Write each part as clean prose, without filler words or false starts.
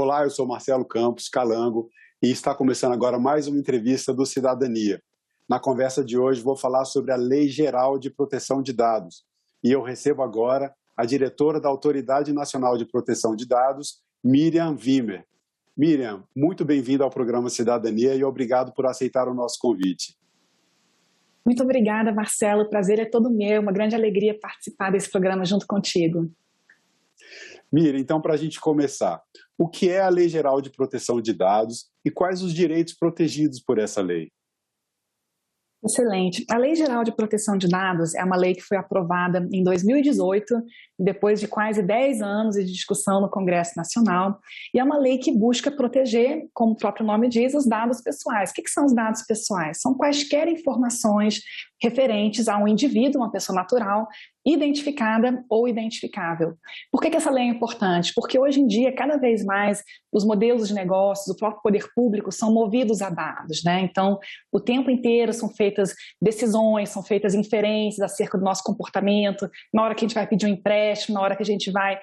Olá, eu sou Marcelo Campos, Calango, e está começando agora mais uma entrevista do Cidadania. Na conversa de hoje vou falar sobre a Lei Geral de Proteção de Dados. E eu recebo agora a diretora da Autoridade Nacional de Proteção de Dados, Miriam Wimmer. Miriam, muito bem-vinda ao programa Cidadania e obrigado por aceitar o nosso convite. Muito obrigada, Marcelo. O prazer é todo meu. Uma grande alegria participar desse programa junto contigo. Miriam, então, para a gente começar, o que é a Lei Geral de Proteção de Dados e quais os direitos protegidos por essa lei? Excelente. A Lei Geral de Proteção de Dados é uma lei que foi aprovada em 2018, depois de quase 10 anos de discussão no Congresso Nacional, e é uma lei que busca proteger, como o próprio nome diz, os dados pessoais. O que são os dados pessoais? São quaisquer informações referentes a um indivíduo, uma pessoa natural, identificada ou identificável. Por que essa lei é importante? Porque hoje em dia, cada vez mais, os modelos de negócios, o próprio poder público são movidos a dados, né? Então, o tempo inteiro são feitas decisões, são feitas inferências acerca do nosso comportamento, na hora que a gente vai pedir um empréstimo, na hora que a gente vai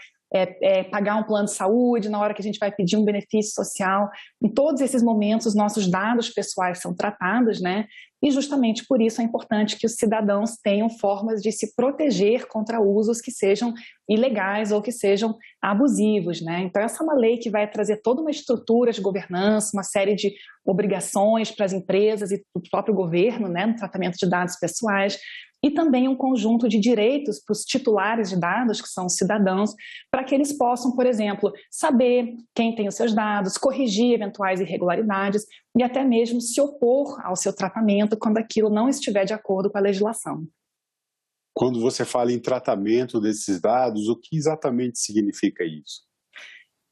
pagar um plano de saúde, na hora que a gente vai pedir um benefício social. Em todos esses momentos, os nossos dados pessoais são tratados, né? E justamente por isso é importante que os cidadãos tenham formas de se proteger contra usos que sejam ilegais ou que sejam abusivos, né? Então essa é uma lei que vai trazer toda uma estrutura de governança, uma série de obrigações para as empresas e para o próprio governo, né, no tratamento de dados pessoais, e também um conjunto de direitos para os titulares de dados, que são os cidadãos, para que eles possam, por exemplo, saber quem tem os seus dados, corrigir eventuais irregularidades e até mesmo se opor ao seu tratamento quando aquilo não estiver de acordo com a legislação. Quando você fala em tratamento desses dados, o que exatamente significa isso?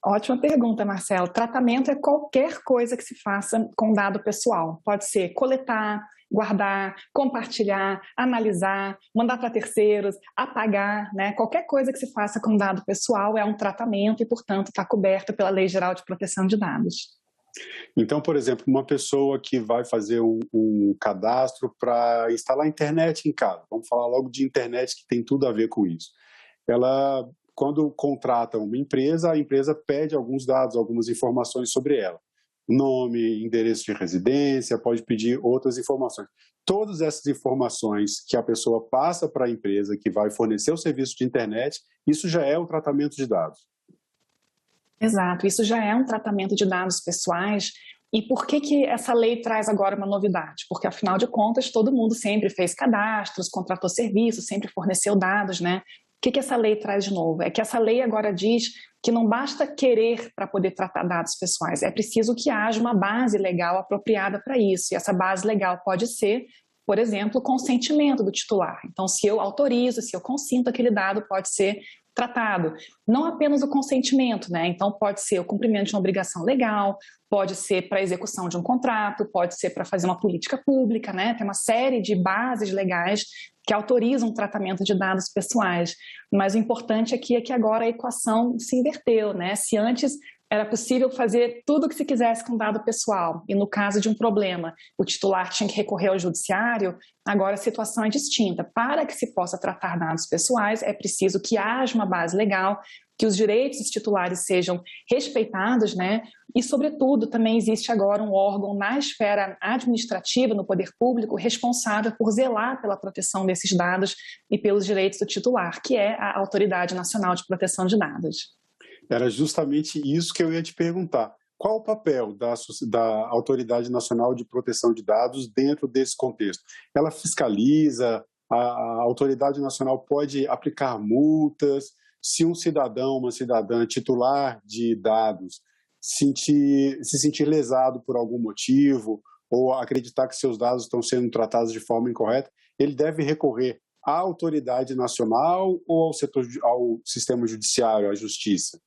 Ótima pergunta, Marcelo. Tratamento é qualquer coisa que se faça com dado pessoal. Pode ser coletar, guardar, compartilhar, analisar, mandar para terceiros, apagar, né? Qualquer coisa que se faça com dado pessoal é um tratamento e, portanto, está coberto pela Lei Geral de Proteção de Dados. Então, por exemplo, uma pessoa que vai fazer um cadastro para instalar a internet em casa, vamos falar logo de internet que tem tudo a ver com isso. Ela, quando contrata uma empresa, a empresa pede alguns dados, algumas informações sobre ela. Nome, endereço de residência, pode pedir outras informações. Todas essas informações que a pessoa passa para a empresa que vai fornecer o serviço de internet, isso já é o tratamento de dados. Exato, isso já é um tratamento de dados pessoais. E por que essa lei traz agora uma novidade? Porque, afinal de contas, todo mundo sempre fez cadastros, contratou serviços, sempre forneceu dados, né? O que essa lei traz de novo? É que essa lei agora diz que não basta querer para poder tratar dados pessoais, é preciso que haja uma base legal apropriada para isso. E essa base legal pode ser, por exemplo, o consentimento do titular. Então, se eu autorizo, se eu consinto aquele dado, pode ser tratado. Não apenas o consentimento, né? Então, pode ser o cumprimento de uma obrigação legal, pode ser para a execução de um contrato, pode ser para fazer uma política pública, né? Tem uma série de bases legais que autorizam o tratamento de dados pessoais. Mas o importante aqui é que agora a equação se inverteu, né? Se antes era possível fazer tudo o que se quisesse com dado pessoal, e no caso de um problema, o titular tinha que recorrer ao judiciário, agora a situação é distinta. Para que se possa tratar dados pessoais, é preciso que haja uma base legal, que os direitos dos titulares sejam respeitados, né? E, sobretudo, também existe agora um órgão na esfera administrativa, no poder público, responsável por zelar pela proteção desses dados e pelos direitos do titular, que é a Autoridade Nacional de Proteção de Dados. Era justamente isso que eu ia te perguntar. Qual o papel da Autoridade Nacional de Proteção de Dados dentro desse contexto? Ela fiscaliza, a Autoridade Nacional pode aplicar multas, se um cidadão, uma cidadã titular de dados se sentir lesado por algum motivo ou acreditar que seus dados estão sendo tratados de forma incorreta, ele deve recorrer à Autoridade Nacional ou ao sistema judiciário, à Justiça?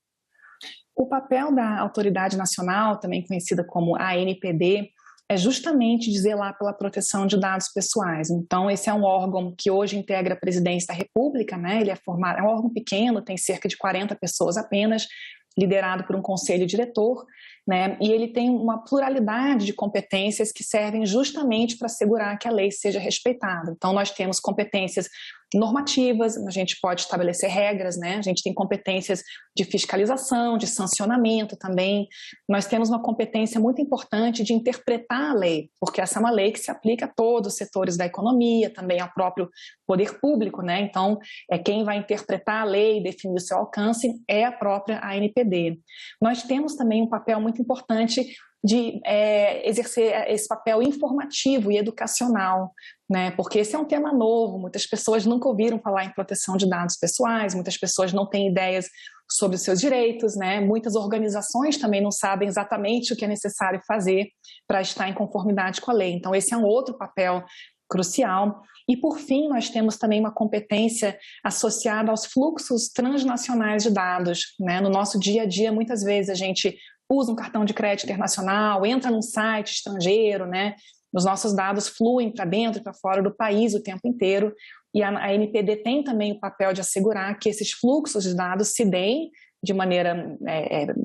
O papel da Autoridade Nacional, também conhecida como ANPD, é justamente de zelar pela proteção de dados pessoais. Então, esse é um órgão que hoje integra a Presidência da República, né? Ele é um órgão pequeno, tem cerca de 40 pessoas apenas, liderado por um conselho diretor, né? E ele tem uma pluralidade de competências que servem justamente para assegurar que a lei seja respeitada. Então, nós temos competências normativas, a gente pode estabelecer regras, né? A gente tem competências de fiscalização, de sancionamento também. Nós temos uma competência muito importante de interpretar a lei, porque essa é uma lei que se aplica a todos os setores da economia, também ao próprio poder público, né? Então, quem vai interpretar a lei e definir o seu alcance é a própria ANPD. Nós temos também um papel muito importante de exercer esse papel informativo e educacional, né? Porque esse é um tema novo, muitas pessoas nunca ouviram falar em proteção de dados pessoais, muitas pessoas não têm ideias sobre os seus direitos, né? Muitas organizações também não sabem exatamente o que é necessário fazer para estar em conformidade com a lei. Então, esse é um outro papel crucial. E, por fim, nós temos também uma competência associada aos fluxos transnacionais de dados, né? No nosso dia a dia, muitas vezes a gente usa um cartão de crédito internacional, entra num site estrangeiro, né? Os nossos dados fluem para dentro e para fora do país o tempo inteiro, e a ANPD tem também o papel de assegurar que esses fluxos de dados se deem de maneira,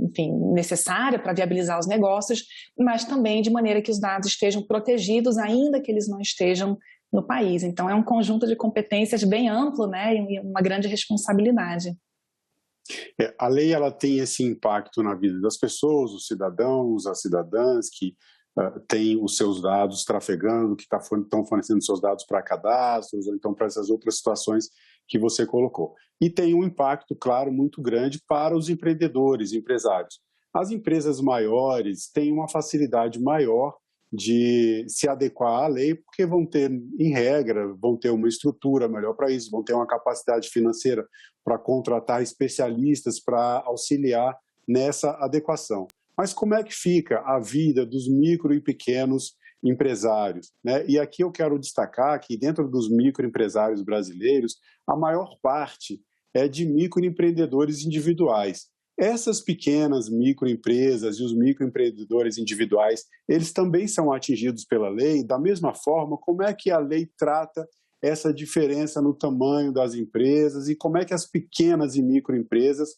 enfim, necessária para viabilizar os negócios, mas também de maneira que os dados estejam protegidos, ainda que eles não estejam no país. Então, é um conjunto de competências bem amplo, né, e uma grande responsabilidade. A lei ela tem esse impacto na vida das pessoas, os cidadãos, as cidadãs que têm os seus dados trafegando, que estão fornecendo seus dados para cadastros, ou então para essas outras situações que você colocou. E tem um impacto, claro, muito grande para os empreendedores, empresários. As empresas maiores têm uma facilidade maior de se adequar à lei, porque vão ter, em regra, vão ter uma estrutura melhor para isso, vão ter uma capacidade financeira para contratar especialistas para auxiliar nessa adequação. Mas como é que fica a vida dos micro e pequenos empresários, né? E aqui eu quero destacar que dentro dos microempresários brasileiros, a maior parte é de microempreendedores individuais. Essas pequenas microempresas e os microempreendedores individuais, eles também são atingidos pela lei, da mesma forma, como é que a lei trata essa diferença no tamanho das empresas e como é que as pequenas e microempresas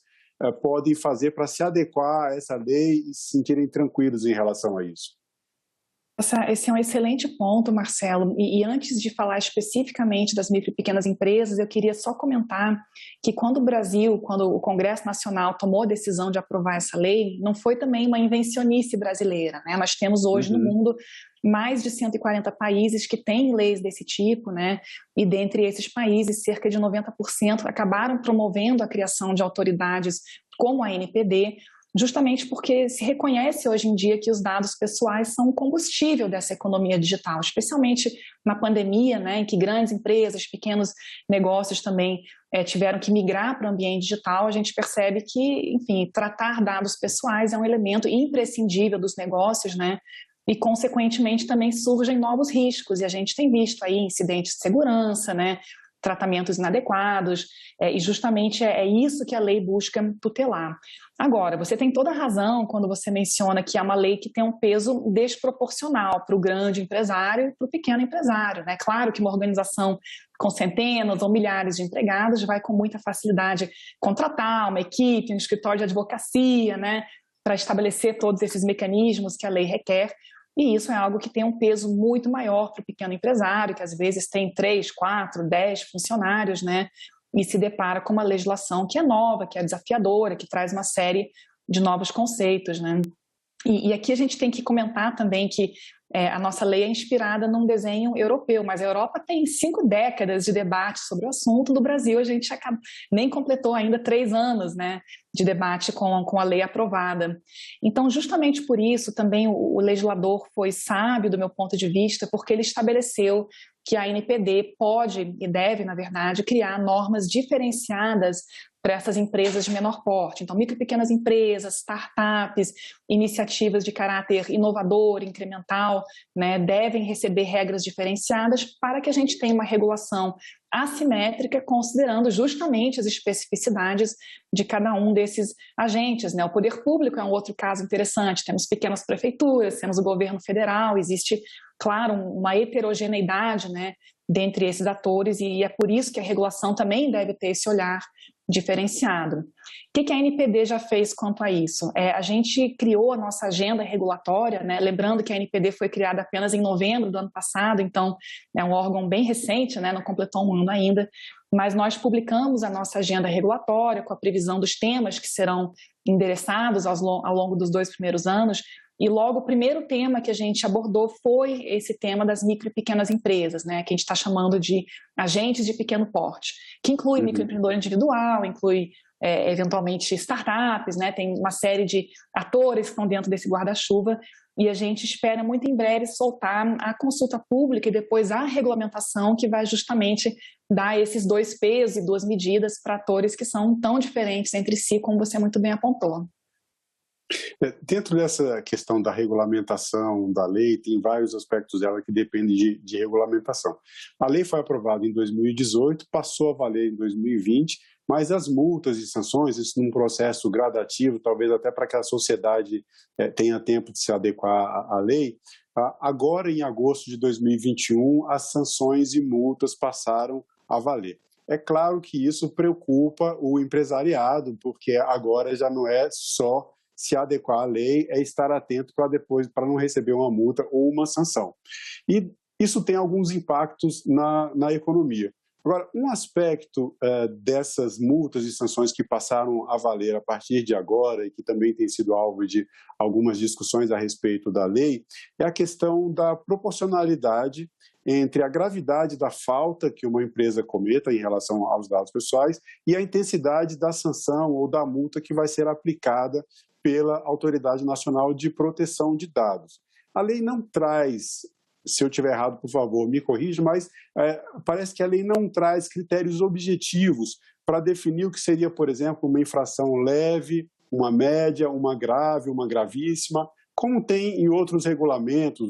podem fazer para se adequar a essa lei e se sentirem tranquilos em relação a isso? Esse é um excelente ponto, Marcelo. E antes de falar especificamente das micro e pequenas empresas, eu queria só comentar que quando o Congresso Nacional tomou a decisão de aprovar essa lei, não foi também uma invencionice brasileira, né? Nós temos hoje no mundo mais de 140 países que têm leis desse tipo, né? E dentre esses países, cerca de 90% acabaram promovendo a criação de autoridades como a ANPD, justamente porque se reconhece hoje em dia que os dados pessoais são o combustível dessa economia digital, especialmente na pandemia, né, em que grandes empresas, pequenos negócios também tiveram que migrar para o ambiente digital. A gente percebe que, enfim, tratar dados pessoais é um elemento imprescindível dos negócios, né, e, consequentemente, também surgem novos riscos, e a gente tem visto aí incidentes de segurança, né, tratamentos inadequados, e justamente é isso que a lei busca tutelar. Agora, você tem toda a razão quando você menciona que é uma lei que tem um peso desproporcional para o grande empresário e para o pequeno empresário, né? Claro que uma organização com centenas ou milhares de empregados vai com muita facilidade contratar uma equipe, um escritório de advocacia, né, para estabelecer todos esses mecanismos que a lei requer. E isso é algo que tem um peso muito maior para o pequeno empresário, que às vezes tem 3, 4, 10 funcionários, né? E se depara com uma legislação que é nova, que é desafiadora, que traz uma série de novos conceitos, né? E aqui a gente tem que comentar também que a nossa lei é inspirada num desenho europeu, mas a Europa tem 5 décadas de debate sobre o assunto. No Brasil, a gente nem completou ainda 3 anos, né, de debate com a lei aprovada. Então, justamente por isso, também o legislador foi sábio, do meu ponto de vista, porque ele estabeleceu que a ANPD pode e deve, na verdade, criar normas diferenciadas para essas empresas de menor porte. Então, micro e pequenas empresas, startups, iniciativas de caráter inovador, incremental, né, devem receber regras diferenciadas para que a gente tenha uma regulação assimétrica, considerando justamente as especificidades de cada um desses agentes, né? O poder público é um outro caso interessante. Temos pequenas prefeituras, temos o governo federal, existe, claro, uma heterogeneidade, né, dentre esses atores, e é por isso que a regulação também deve ter esse olhar diferenciado. O que a ANPD já fez quanto a isso? A gente criou a nossa agenda regulatória, né? Lembrando que a ANPD foi criada apenas em novembro do ano passado, então é um órgão bem recente, né? Não completou um ano ainda, mas nós publicamos a nossa agenda regulatória com a previsão dos temas que serão endereçados ao longo dos 2 primeiros anos, e logo o primeiro tema que a gente abordou foi esse tema das micro e pequenas empresas, né, que a gente está chamando de agentes de pequeno porte, que inclui microempreendedor individual, inclui eventualmente startups, né, tem uma série de atores que estão dentro desse guarda-chuva, e a gente espera muito em breve soltar a consulta pública e depois a regulamentação que vai justamente dar esses 2 pesos e 2 medidas para atores que são tão diferentes entre si, como você muito bem apontou. Dentro dessa questão da regulamentação da lei, tem vários aspectos dela que dependem de regulamentação. A lei foi aprovada em 2018, passou a valer em 2020, mas as multas e sanções, isso num processo gradativo, talvez até para que a sociedade tenha tempo de se adequar à lei, agora em agosto de 2021, as sanções e multas passaram a valer. É claro que isso preocupa o empresariado, porque agora já não é só se adequar à lei, é estar atento para não receber uma multa ou uma sanção. E isso tem alguns impactos na economia. Agora, um aspecto dessas multas e sanções que passaram a valer a partir de agora e que também tem sido alvo de algumas discussões a respeito da lei é a questão da proporcionalidade entre a gravidade da falta que uma empresa cometa em relação aos dados pessoais e a intensidade da sanção ou da multa que vai ser aplicada pela Autoridade Nacional de Proteção de Dados. A lei não traz, se eu estiver errado, por favor, me corrija, mas parece que a lei não traz critérios objetivos para definir o que seria, por exemplo, uma infração leve, uma média, uma grave, uma gravíssima, como tem em outros regulamentos.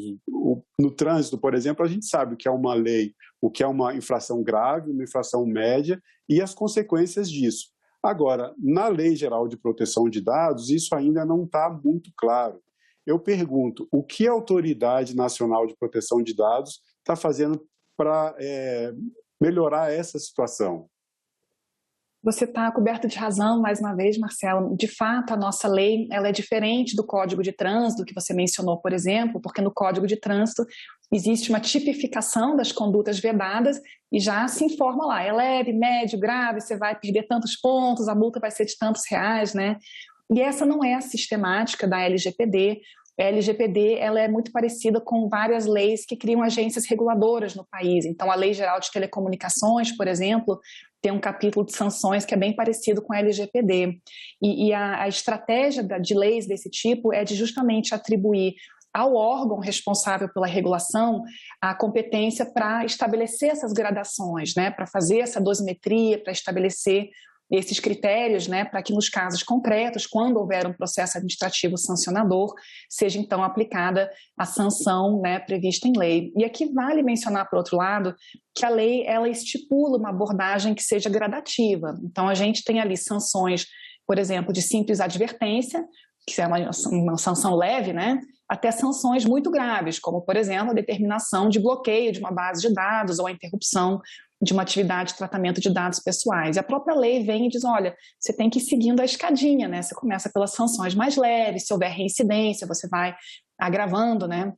No trânsito, por exemplo, a gente sabe o que é uma lei, o que é uma infração grave, uma infração média e as consequências disso. Agora, na Lei Geral de Proteção de Dados, isso ainda não está muito claro. Eu pergunto, o que a Autoridade Nacional de Proteção de Dados está fazendo para melhorar essa situação? Você está coberto de razão, mais uma vez, Marcelo. De fato, a nossa lei ela é diferente do Código de Trânsito, que você mencionou, por exemplo, porque no Código de Trânsito existe uma tipificação das condutas vedadas e já se informa lá, é leve, médio, grave, você vai perder tantos pontos, a multa vai ser de tantos reais, né? E essa não é a sistemática da LGPD. A LGPD ela é muito parecida com várias leis que criam agências reguladoras no país. Então, a Lei Geral de Telecomunicações, por exemplo, tem um capítulo de sanções que é bem parecido com a LGPD. E a estratégia de leis desse tipo é de justamente atribuir ao órgão responsável pela regulação a competência para estabelecer essas gradações, né, para fazer essa dosimetria, para estabelecer esses critérios, né, para que nos casos concretos, quando houver um processo administrativo sancionador, seja então aplicada a sanção, né, prevista em lei. E aqui vale mencionar, por outro lado, que a lei ela estipula uma abordagem que seja gradativa. Então a gente tem ali sanções, por exemplo, de simples advertência, que é uma sanção leve, né, até sanções muito graves, como, por exemplo, a determinação de bloqueio de uma base de dados ou a interrupção de uma atividade de tratamento de dados pessoais. E a própria lei vem e diz, olha, você tem que ir seguindo a escadinha, né? Você começa pelas sanções mais leves, se houver reincidência, você vai agravando, né?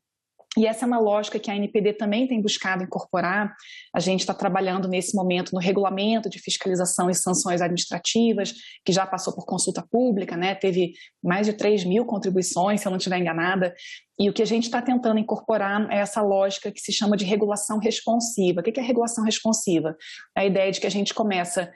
E essa é uma lógica que a ANPD também tem buscado incorporar. A gente está trabalhando nesse momento no regulamento de fiscalização e sanções administrativas, que já passou por consulta pública, né? Teve mais de 3.000 contribuições, se eu não estiver enganada. E o que a gente está tentando incorporar é essa lógica que se chama de regulação responsiva. O que é regulação responsiva? É a ideia de que a gente começa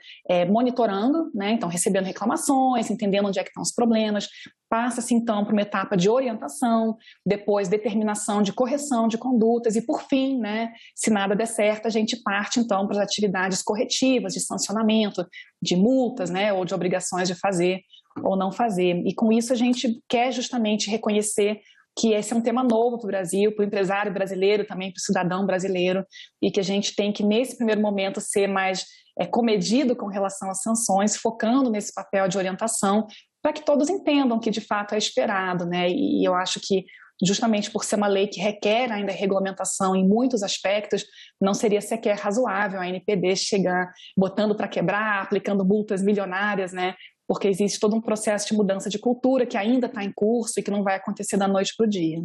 monitorando, né? Então recebendo reclamações, entendendo onde é que estão os problemas, passa-se então para uma etapa de orientação, depois determinação de correção de condutas e por fim, né, se nada der certo, a gente parte então para as atividades corretivas, de sancionamento, de multas, né, ou de obrigações de fazer ou não fazer. E com isso a gente quer justamente reconhecer que esse é um tema novo para o Brasil, para o empresário brasileiro, também para o cidadão brasileiro, e que a gente tem que, nesse primeiro momento, ser mais comedido com relação às sanções, focando nesse papel de orientação, para que todos entendam que, de fato, é esperado, né? E eu acho que, justamente por ser uma lei que requer ainda regulamentação em muitos aspectos, não seria sequer razoável a ANPD chegar botando para quebrar, aplicando multas milionárias, né? Porque existe todo um processo de mudança de cultura que ainda está em curso e que não vai acontecer da noite para o dia.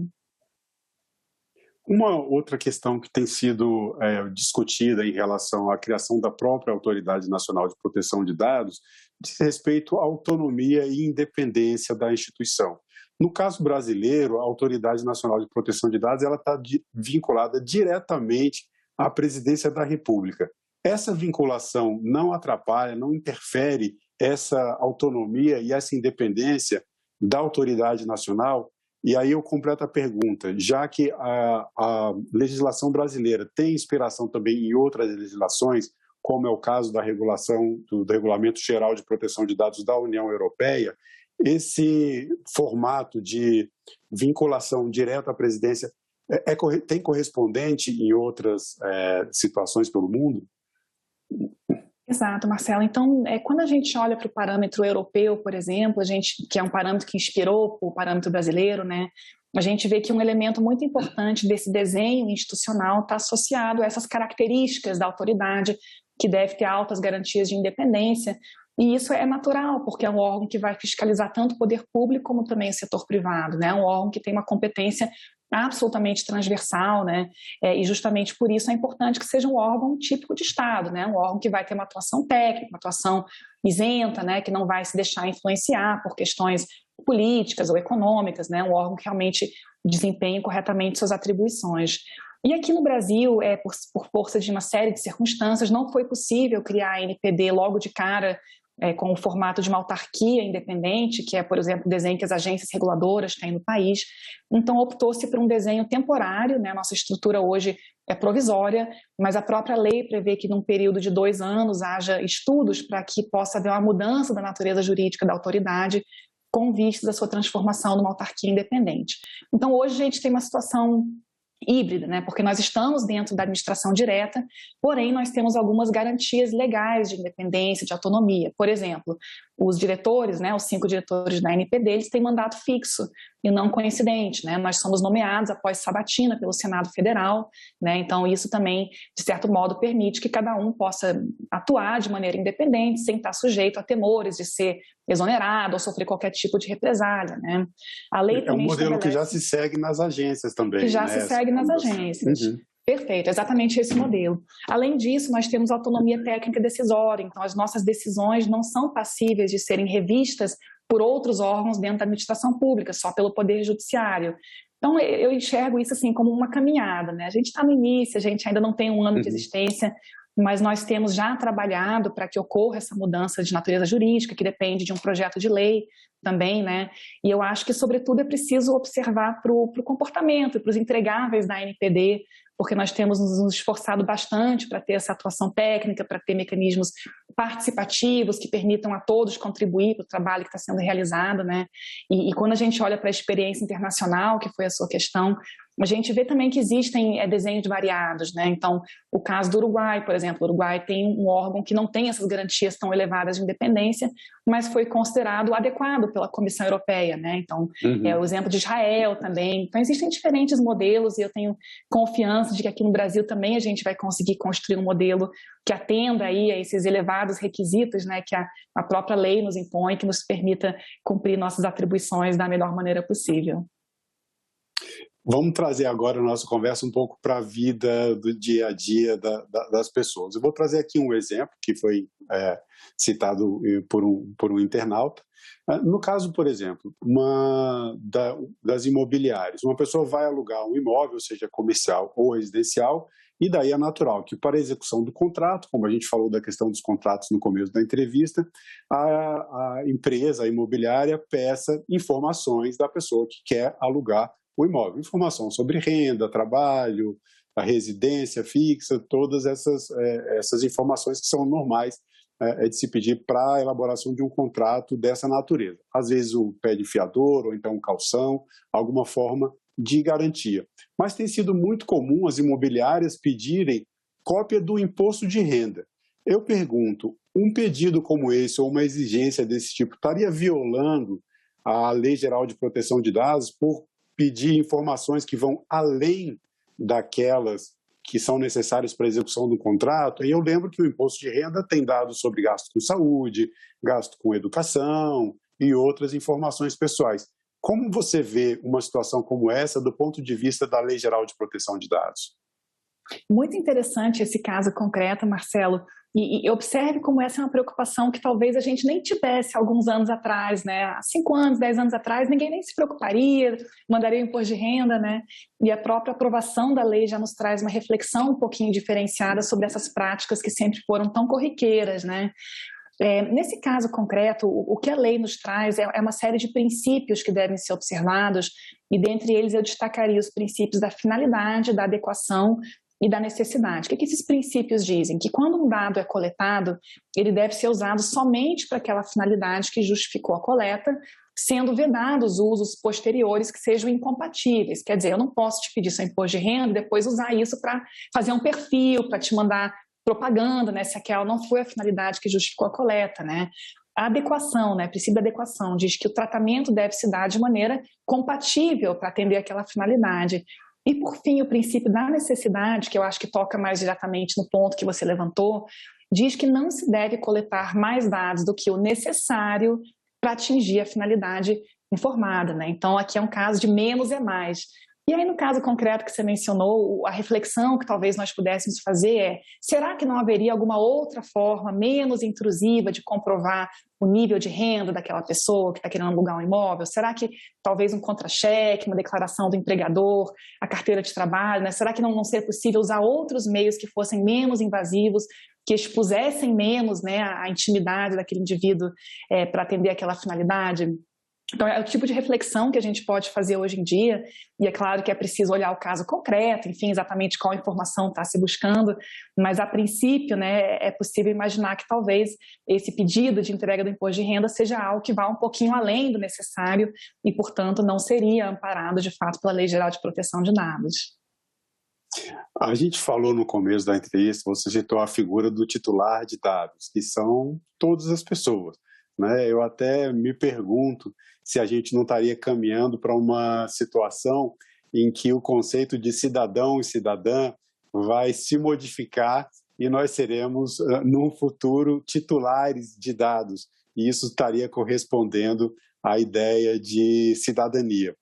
Uma outra questão que tem sido discutida em relação à criação da própria Autoridade Nacional de Proteção de Dados diz respeito à autonomia e independência da instituição. No caso brasileiro, a Autoridade Nacional de Proteção de Dados ela está vinculada diretamente à Presidência da República. Essa vinculação não atrapalha, não interfere essa autonomia e essa independência da Autoridade Nacional? E aí eu completo a pergunta, já que a legislação brasileira tem inspiração também em outras legislações, como é o caso da regulação do Regulamento Geral de Proteção de Dados da União Europeia, esse formato de vinculação direta à presidência tem correspondente em outras situações pelo mundo? Exato, Marcelo. Então, quando a gente olha para o parâmetro europeu, por exemplo, que é um parâmetro que inspirou o parâmetro brasileiro, né, a gente vê que um elemento muito importante desse desenho institucional está associado a essas características da autoridade, que deve ter altas garantias de independência, e isso é natural, porque é um órgão que vai fiscalizar tanto o poder público como também o setor privado, né, um órgão que tem uma competência absolutamente transversal, né? E justamente por isso é importante que seja um órgão típico de Estado, né? Um órgão que vai ter uma atuação técnica, uma atuação isenta, né? Que não vai se deixar influenciar por questões políticas ou econômicas, né? Um órgão que realmente desempenhe corretamente suas atribuições. E aqui no Brasil, por força de uma série de circunstâncias, não foi possível criar a ANPD logo de cara com o formato de uma autarquia independente, que é, por exemplo, o desenho que as agências reguladoras têm no país. Então, optou-se por um desenho temporário, né? Nossa estrutura hoje é provisória, mas a própria lei prevê que, num período de 2 anos, haja estudos para que possa haver uma mudança da natureza jurídica da autoridade com vistas à sua transformação numa autarquia independente. Então, hoje a gente tem uma situação híbrida, né? Porque nós estamos dentro da administração direta, porém nós temos algumas garantias legais de independência, de autonomia. Por exemplo, os diretores, né, os 5 diretores da ANPD, eles têm mandato fixo e não coincidente, né? Nós somos nomeados após sabatina pelo Senado Federal, né? Então isso também, de certo modo, permite que cada um possa atuar de maneira independente, sem estar sujeito a temores de ser exonerado ou sofrer qualquer tipo de represália, né? A lei é um modelo que já se segue nas agências também, que já né? se segue nas agências. Uhum. Perfeito, exatamente esse modelo. Além disso, nós temos autonomia técnica decisória, então as nossas decisões não são passíveis de serem revistas por outros órgãos dentro da administração pública, só pelo Poder Judiciário. Então, eu enxergo isso assim como uma caminhada, né? A gente está no início, a gente ainda não tem um ano de existência, mas nós temos já trabalhado para que ocorra essa mudança de natureza jurídica, que depende de um projeto de lei também, né? E eu acho que, sobretudo, é preciso observar para o comportamento e para os entregáveis da ANPD, porque nós temos nos esforçado bastante para ter essa atuação técnica, para ter mecanismos participativos que permitam a todos contribuir para o trabalho que está sendo realizado, né? E quando a gente olha para a experiência internacional, que foi a sua questão, a gente vê também que existem desenhos variados, né? Então, o caso do Uruguai, por exemplo, o Uruguai tem um órgão que não tem essas garantias tão elevadas de independência, mas foi considerado adequado pela Comissão Europeia, né? Então, o exemplo de Israel também. Então, existem diferentes modelos e eu tenho confiança de que aqui no Brasil também a gente vai conseguir construir um modelo que atenda aí a esses elevados requisitos, né, que a própria lei nos impõe, que nos permita cumprir nossas atribuições da melhor maneira possível. Vamos trazer agora a nossa conversa um pouco para a vida do dia a dia das pessoas. Eu vou trazer aqui um exemplo que foi citado por um internauta. No caso, por exemplo, das imobiliárias, uma pessoa vai alugar um imóvel, seja comercial ou residencial, e daí é natural que para a execução do contrato, como a gente falou da questão dos contratos no começo da entrevista, a empresa, a imobiliária, peça informações da pessoa que quer alugar o imóvel, informação sobre renda, trabalho, a residência fixa, todas essas informações que são normais de se pedir para a elaboração de um contrato dessa natureza. Às vezes o pede fiador ou então um calção, alguma forma de garantia. Mas tem sido muito comum as imobiliárias pedirem cópia do imposto de renda. Eu pergunto, um pedido como esse ou uma exigência desse tipo estaria violando a Lei Geral de Proteção de Dados por pedir informações que vão além daquelas que são necessárias para a execução do contrato? E eu lembro que o imposto de renda tem dados sobre gasto com saúde, gasto com educação e outras informações pessoais. Como você vê uma situação como essa do ponto de vista da Lei Geral de Proteção de Dados? Muito interessante esse caso concreto, Marcelo, e observe como essa é uma preocupação que talvez a gente nem tivesse alguns anos atrás, né? Há 5 anos, 10 anos atrás, ninguém nem se preocuparia, mandaria o imposto de renda, né? E a própria aprovação da lei já nos traz uma reflexão um pouquinho diferenciada sobre essas práticas que sempre foram tão corriqueiras, né? Nesse caso concreto, o que a lei nos traz é uma série de princípios que devem ser observados, e dentre eles eu destacaria os princípios da finalidade, da adequação e da necessidade. O que esses princípios dizem? Que quando um dado é coletado, ele deve ser usado somente para aquela finalidade que justificou a coleta, sendo vedados usos posteriores que sejam incompatíveis. Quer dizer, eu não posso te pedir seu imposto de renda e depois usar isso para fazer um perfil, para te mandar propaganda, né, se aquela não foi a finalidade que justificou a coleta, né? A adequação, né, princípio da adequação, diz que o tratamento deve se dar de maneira compatível para atender aquela finalidade. E, por fim, o princípio da necessidade, que eu acho que toca mais diretamente no ponto que você levantou, diz que não se deve coletar mais dados do que o necessário para atingir a finalidade informada, né? Então, aqui é um caso de menos é mais. E aí, no caso concreto que você mencionou, a reflexão que talvez nós pudéssemos fazer é: será que não haveria alguma outra forma menos intrusiva de comprovar o nível de renda daquela pessoa que está querendo alugar um imóvel? Será que talvez um contra-cheque, uma declaração do empregador, a carteira de trabalho, né? Será que não seria possível usar outros meios que fossem menos invasivos, que expusessem menos, né, a intimidade daquele indivíduo para atender aquela finalidade? Então, é o tipo de reflexão que a gente pode fazer hoje em dia, e é claro que é preciso olhar o caso concreto, enfim, exatamente qual informação está se buscando, mas a princípio, né, é possível imaginar que talvez esse pedido de entrega do imposto de renda seja algo que vá um pouquinho além do necessário e, portanto, não seria amparado de fato pela Lei Geral de Proteção de Dados. A gente falou no começo da entrevista, você citou a figura do titular de dados, que são todas as pessoas, né? Eu até me pergunto se a gente não estaria caminhando para uma situação em que o conceito de cidadão e cidadã vai se modificar e nós seremos, no futuro, titulares de dados, e isso estaria correspondendo à ideia de cidadania.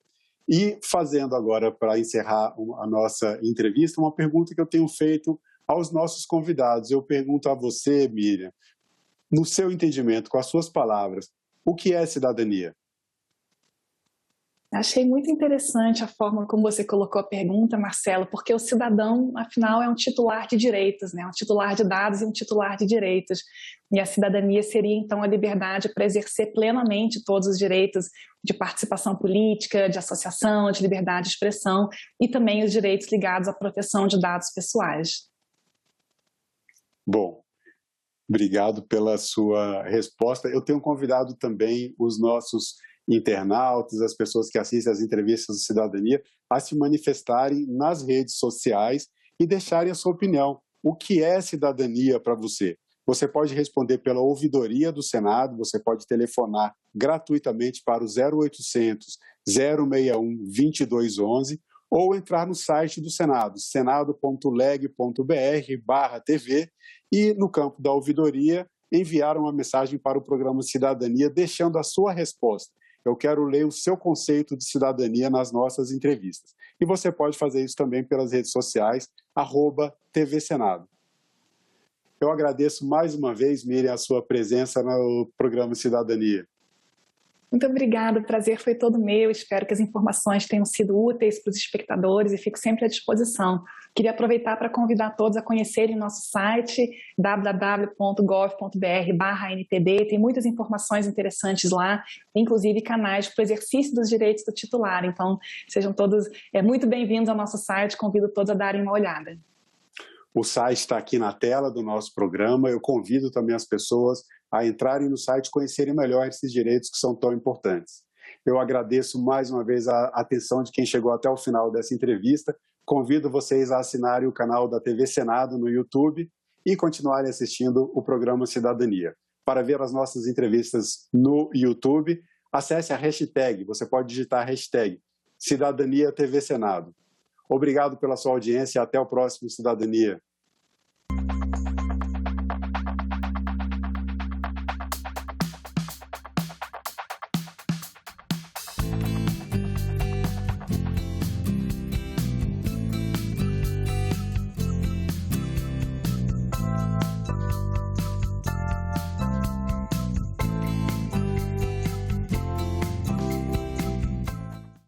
E fazendo agora, para encerrar a nossa entrevista, uma pergunta que eu tenho feito aos nossos convidados. Eu pergunto a você, Miriam, no seu entendimento, com as suas palavras, o que é cidadania? Achei muito interessante a forma como você colocou a pergunta, Marcelo, porque o cidadão, afinal, é um titular de direitos, né? Um titular de dados e um titular de direitos. E a cidadania seria, então, a liberdade para exercer plenamente todos os direitos de participação política, de associação, de liberdade de expressão e também os direitos ligados à proteção de dados pessoais. Bom, obrigado pela sua resposta. Eu tenho convidado também os nossos internautas, as pessoas que assistem às entrevistas do Cidadania, a se manifestarem nas redes sociais e deixarem a sua opinião. O que é cidadania para você? Você pode responder pela ouvidoria do Senado, você pode telefonar gratuitamente para o 0800 061 2211 ou entrar no site do Senado, senado.leg.br/TV, e no campo da ouvidoria enviar uma mensagem para o programa Cidadania deixando a sua resposta. Eu quero ler o seu conceito de cidadania nas nossas entrevistas. E você pode fazer isso também pelas redes sociais, @TV Senado. Eu agradeço mais uma vez, Miriam, a sua presença no programa Cidadania. Muito obrigada, o prazer foi todo meu. Espero que as informações tenham sido úteis para os espectadores e fico sempre à disposição. Queria aproveitar para convidar todos a conhecerem nosso site www.gov.br/NTD. Tem muitas informações interessantes lá, inclusive canais para o exercício dos direitos do titular. Então, sejam todos muito bem-vindos ao nosso site. Convido todos a darem uma olhada. O site está aqui na tela do nosso programa. Eu convido também as pessoas a entrarem no site e conhecerem melhor esses direitos que são tão importantes. Eu agradeço mais uma vez a atenção de quem chegou até o final dessa entrevista. Convido vocês a assinarem o canal da TV Senado no YouTube e continuarem assistindo o programa Cidadania. Para ver as nossas entrevistas no YouTube, acesse a hashtag. Você pode digitar a hashtag Cidadania TV Senado. Obrigado pela sua audiência e até o próximo Cidadania.